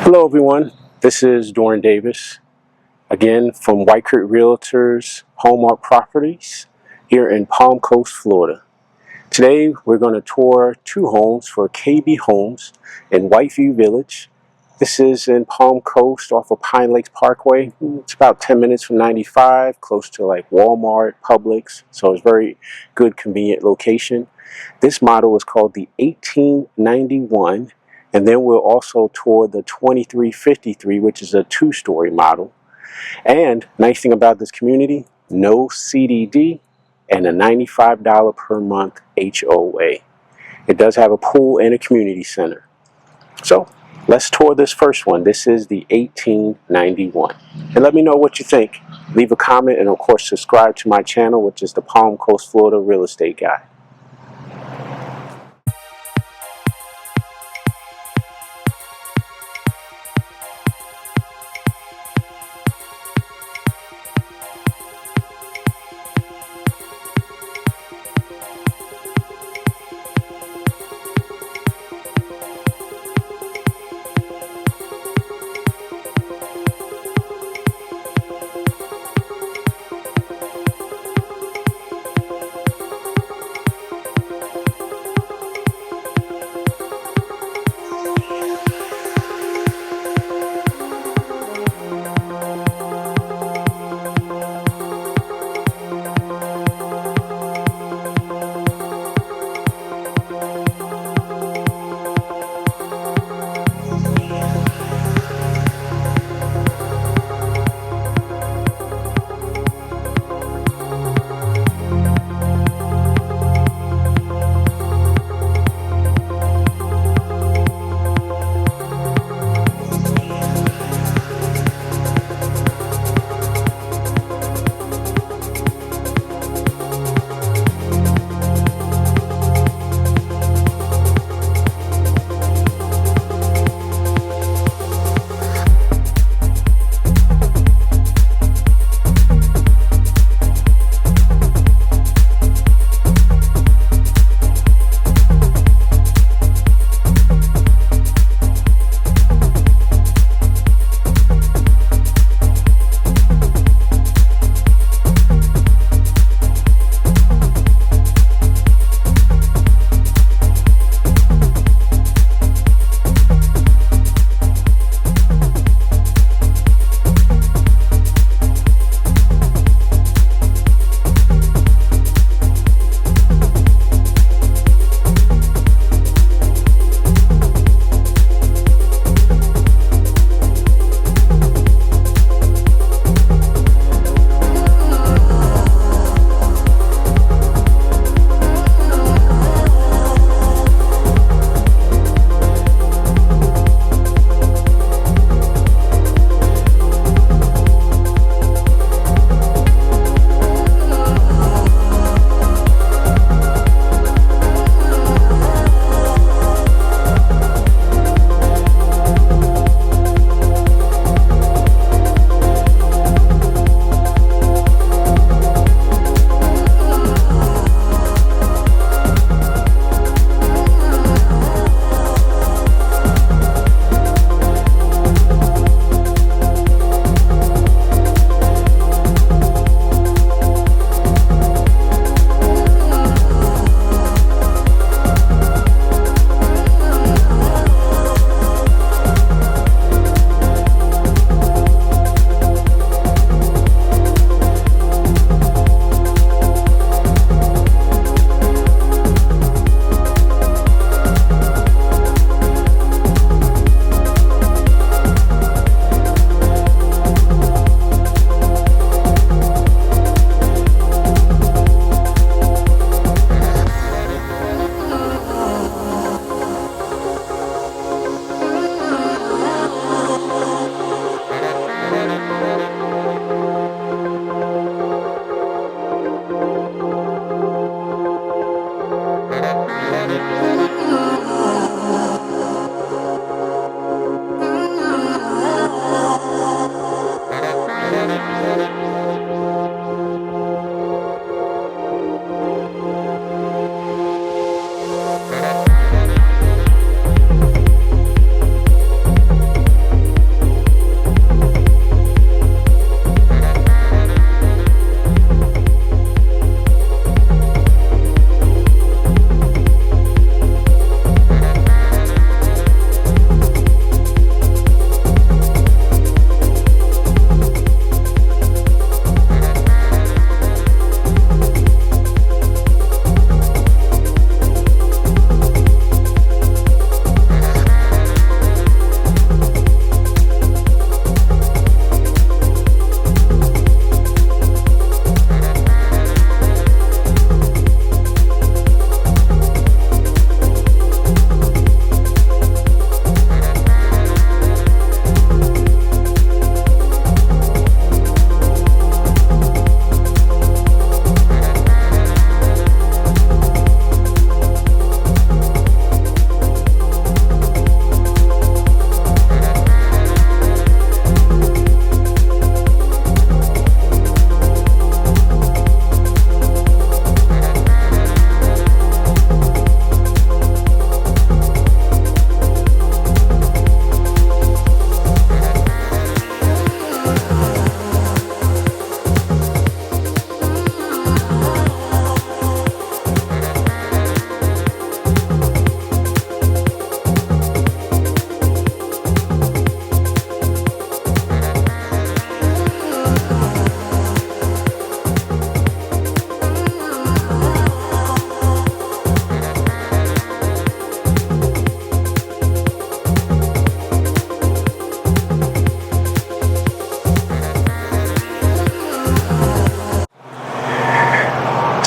Hello everyone, this is Doran Davis, again from White Creek Realtors Home Properties here in Palm Coast, Florida. Today we're going to tour two homes for KB Homes in Whiteview Village. This is in Palm Coast off of Pine Lakes Parkway. It's about 10 minutes from 95, close to like Walmart, Publix, so it's a very good, convenient location. This model is called the 1891. And then we'll also tour the 2353, which is a two-story model. And nice thing about this community, no CDD and a $95 per month HOA. It does have a pool and a community center. So let's tour this first one. This is the 1891. And let me know what you think. Leave a comment and of course subscribe to my channel, which is the Palm Coast, Florida Real Estate Guy.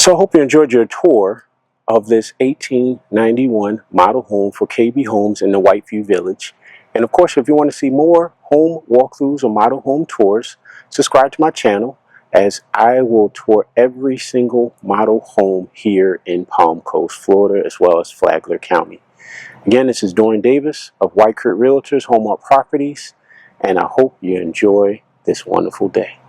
So I hope you enjoyed your tour of this 1891 model home for KB Homes in the Whiteview Village. And of course, if you want to see more home walkthroughs or model home tours, subscribe to my channel, as I will tour every single model home here in Palm Coast, Florida, as well as Flagler County. Again, this is Doran Davis of White Creek Realtors Home Art Properties, and I hope you enjoy this wonderful day.